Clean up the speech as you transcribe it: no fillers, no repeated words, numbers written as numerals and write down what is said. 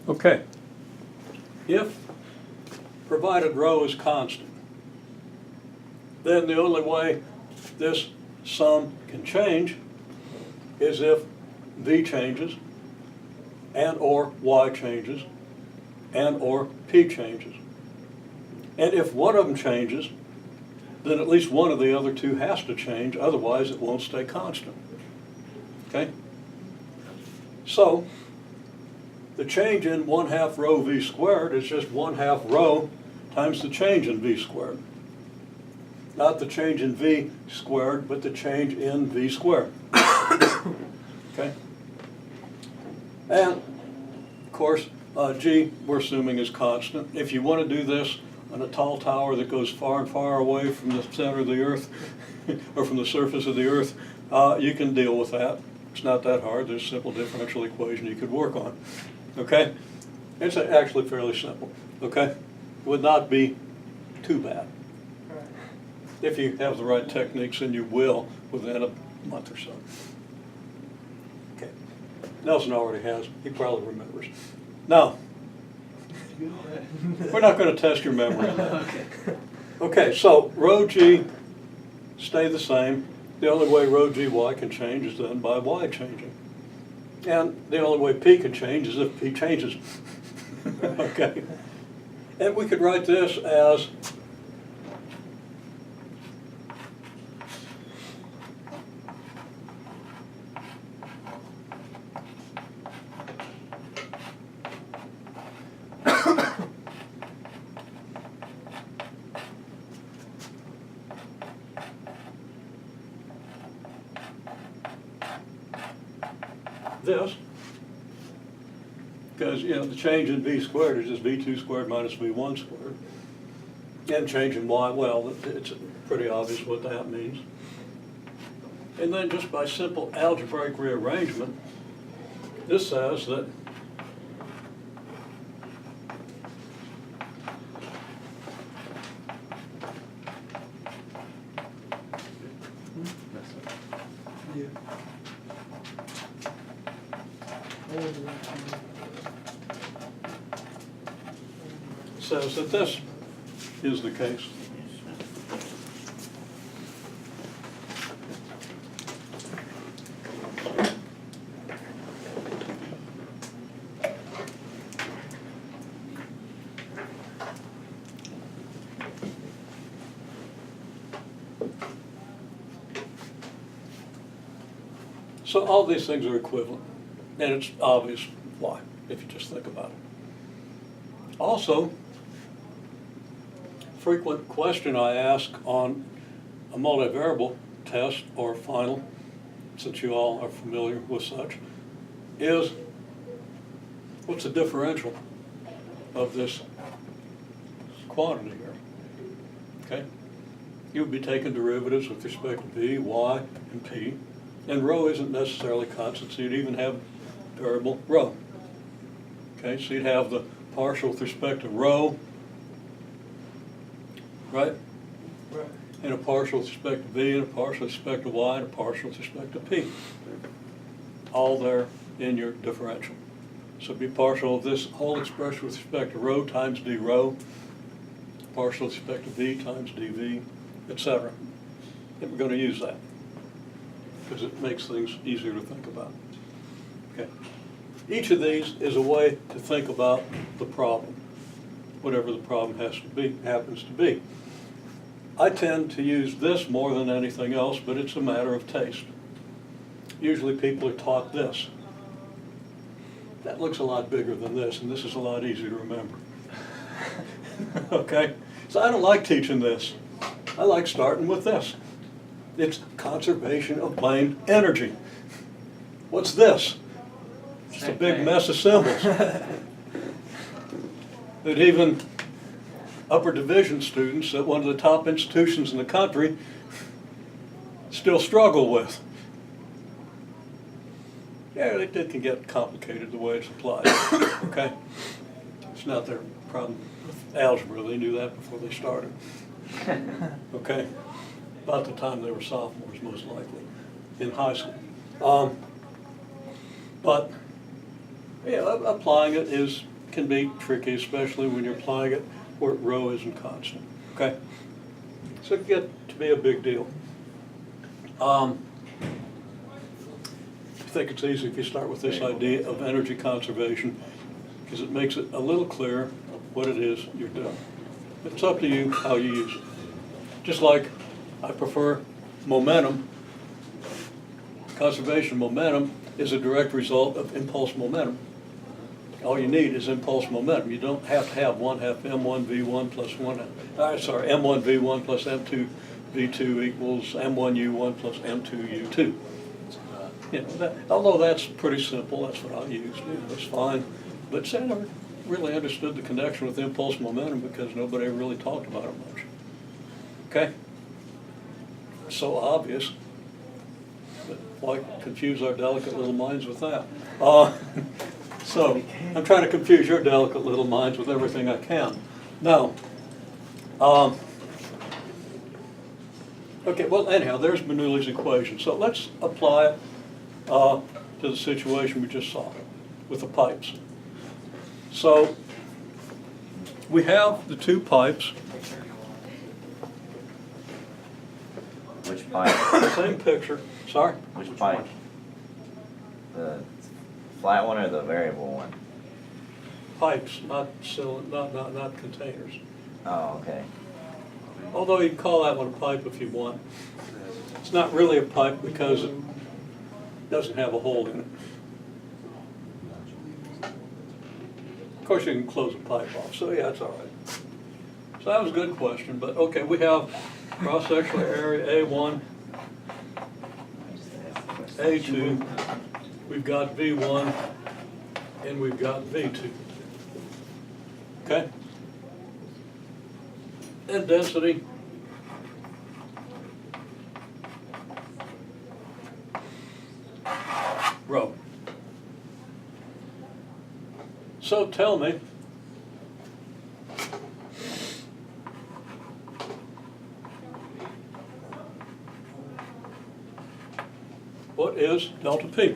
Okay. If provided rho is constant, then the only way this sum can change is if v changes and or y changes and or p changes. And if one of them changes, then at least one of the other two has to change, otherwise it won't stay constant. Okay? So, the change in 1/2 rho v squared is just 1/2 rho times the change in v squared. Not the change in v squared, but the change in v squared. Okay? And, of course, g, we're assuming, is constant. If you want to do this on a tall tower that goes far and far away from the center of the Earth, or from the surface of the Earth, you can deal with that. It's not that hard. There's a simple differential equation you could work on. Okay? It's actually fairly simple. Okay? It would not be too bad. If you have the right techniques, and you will within a month or so. Okay. Nelson already has. He probably remembers. Now, we're not going to test your memory on that. Okay, so rho g stay the same. The only way rho gy can change is then by y changing. And the only way p can change is if p changes. Okay. And we could write this as this, because the change in v squared is just v2 squared minus v1 squared. And change in y, well, it's pretty obvious what that means. And then just by simple algebraic rearrangement, this says that this is the case. So all these things are equivalent, and it's obvious why, if you just think about it. Also, frequent question I ask on a multivariable test or final, since you all are familiar with such, is what's the differential of this quantity here? Okay? You would be taking derivatives with respect to v, y, and p, and rho isn't necessarily constant, so you'd even have variable rho. Okay, so you'd have the partial with respect to rho, right? Right. And a partial with respect to v, and a partial with respect to y, and a partial with respect to p. All there in your differential. So it'd be partial of this whole expression with respect to rho times d rho, partial with respect to v times dv, etc. And we're going to use that because it makes things easier to think about. Okay. Each of these is a way to think about the problem, whatever the problem happens to be. I tend to use this more than anything else, but it's a matter of taste. Usually people are taught this. That looks a lot bigger than this, and this is a lot easier to remember. Okay? So I don't like teaching this. I like starting with this. It's conservation of plane energy. What's this? Just a big mess of symbols that even upper division students at one of the top institutions in the country still struggle with. Yeah, it can get complicated the way it's applied. Okay? It's not their problem with algebra. They knew that before they started. Okay? About the time they were sophomores, most likely, in high school. But yeah, applying it is can be tricky, especially when you're applying it where rho isn't constant, okay? So it can get to be a big deal. I think it's easy if you start with this idea of energy conservation, because it makes it a little clearer what it is you're doing. It's up to you how you use it. Just like I prefer momentum, conservation momentum is a direct result of impulse momentum. All you need is impulse momentum. You don't have to have 1/2 m1 v1 plus m1 v1 plus m2 v2 equals m1 u1 plus m2 u2. You know, although that's pretty simple, that's what I use. You know, it's fine. But say I never really understood the connection with impulse momentum because nobody really talked about it much. Okay? So obvious. But why confuse our delicate little minds with that? So I'm trying to confuse your delicate little minds with everything I can. Now, okay, well, anyhow, there's Bernoulli's equation. So let's apply it to the situation we just saw with the pipes. So we have the two pipes. Which pipe? Same picture. Sorry? Which pipe? The flat one or the variable one? Pipes, not containers. Oh, okay. Although you can call that one a pipe if you want. It's not really a pipe because it doesn't have a hole in it. Of course, you can close a pipe off, so yeah, it's all right. So that was a good question, but okay, we have cross-sectional area A1, A2, we've got V1, and we've got V2. Okay? And density. Rho. So tell me, what is delta P?